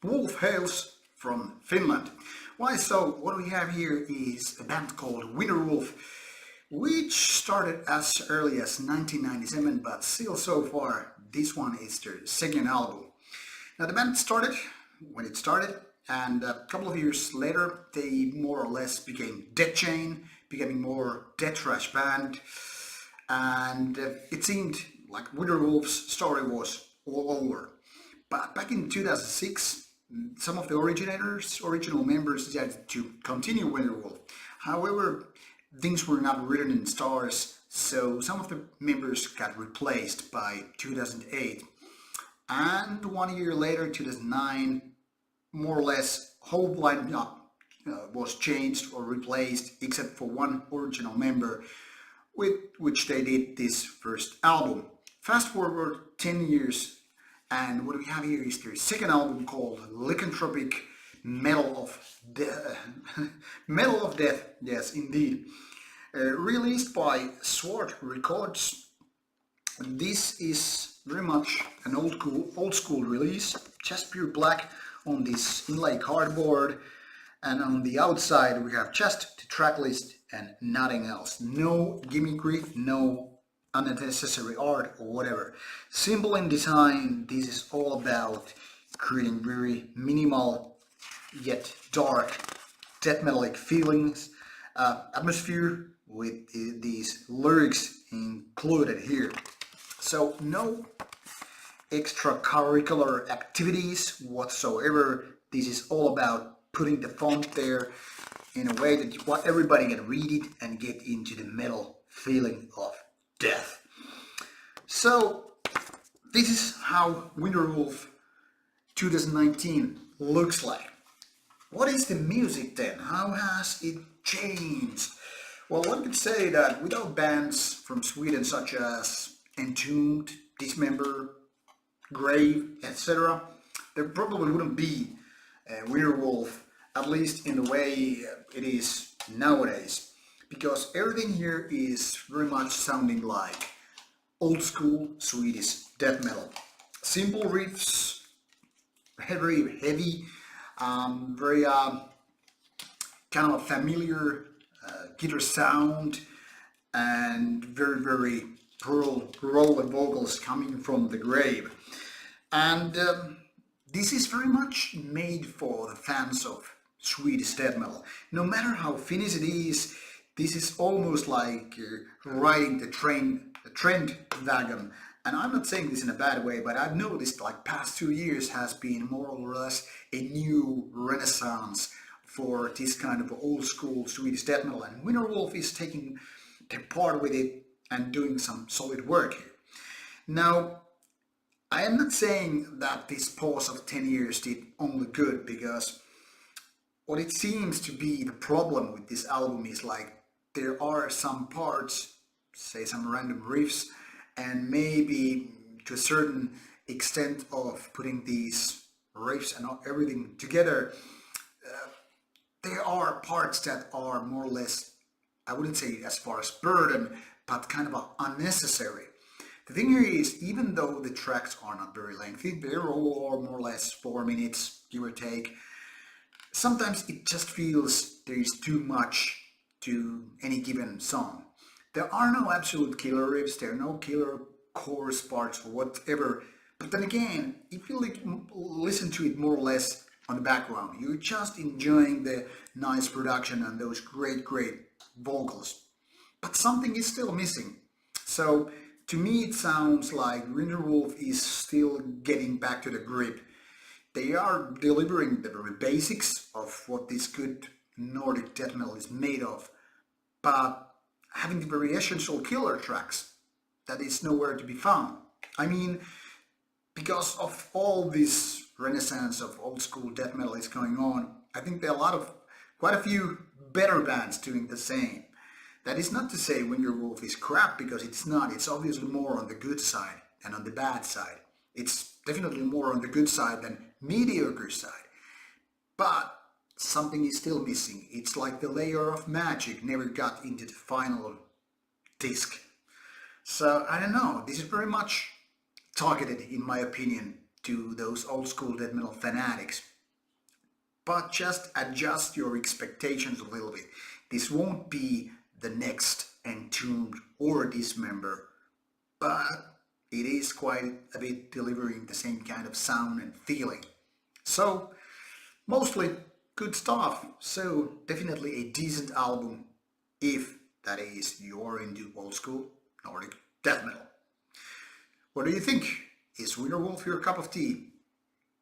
Wolf hails from Finland. Why so? What we have here is a band called Winterwolf, which started as early as 1997, but still so far this one is their second album. Now the band started when it started, and a couple of years later they more or less became Death Chain, becoming more death thrash band, and it seemed like Winterwolf's story was all over. But back in 2006, some of the original members decided to continue Winterwolf. However, things were not written in stars, so some of the members got replaced by 2008. And 1 year later, 2009, more or less whole lineup was changed or replaced, except for one original member, with which they did this first album. Fast forward 10 years, and what we have here is their second album called Lycanthropic, Metal of Death. Metal of Death, yes, indeed. Released by Sword Records. This is very much an old school release, just pure black on this inlay cardboard, and on the outside we have just the track list and nothing else. No gimmickry, no unnecessary art or whatever. Simple in design. This is all about creating very minimal yet dark death metal-like feelings, atmosphere with these lyrics included here. So no extracurricular activities whatsoever. This is all about putting the font there in a way that everybody can read it and get into the metal feeling of death. So this is how Winterwolf 2019 looks like. What is the music then? How has it changed? Well, one could say that without bands from Sweden such as Entombed, Dismember, Grave, etc., there probably wouldn't be Winterwolf, at least in the way it is nowadays, because everything here is very much sounding like old school Swedish death metal. Simple riffs, very heavy, very kind of familiar guitar sound, and very brutal rolling vocals coming from the grave. And this is very much made for the fans of Swedish death metal. No matter how Finnish it is, this is almost like riding the trend wagon. And I'm not saying this in a bad way, but I've noticed like past 2 years has been more or less a new renaissance for this kind of old school Swedish death metal, and Winterwolf is taking the part with it and doing some solid work here. Now, I am not saying that this pause of 10 years did only good, because what it seems to be the problem with this album is like there are some parts, say some random riffs, and maybe to a certain extent of putting these riffs and everything together, there are parts that are more or less, I wouldn't say as far as burden, but kind of unnecessary. The thing here is, even though the tracks are not very lengthy, they're all more or less 4 minutes, give or take, sometimes it just feels there is too much to any given song. There are no absolute killer riffs, there are no killer chorus parts or whatever, but then again, if you listen to it more or less on the background, you're just enjoying the nice production and those great vocals. But something is still missing. So to me it sounds like Winterwolf is still getting back to the grip. They are delivering the very basics of what this good Nordic death metal is made of, but having the very essential killer tracks, that is nowhere to be found. I mean, because of all this renaissance of old school death metal is going on, I think there are quite a few better bands doing the same. That is not to say Winterwolf is crap, because it's not. It's obviously more on the good side than on the bad side. It's definitely more on the good side than mediocre side. But something is still missing. It's like the layer of magic never got into the final disc. So I don't know, this is very much targeted, in my opinion, to those old school death metal fanatics. but just adjust your expectations a little bit. This won't be the next Entombed or Dismember, but it is quite a bit delivering the same kind of sound and feeling. So, mostly good stuff. So, definitely a decent album if that is you're into old school Nordic death metal. What do you think? Is Winterwolf your cup of tea?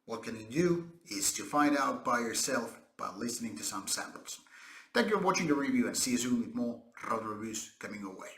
What can you do is to find out by yourself by listening to some samples. Thank you for watching the review and see you soon with more Rauta reviews coming your way.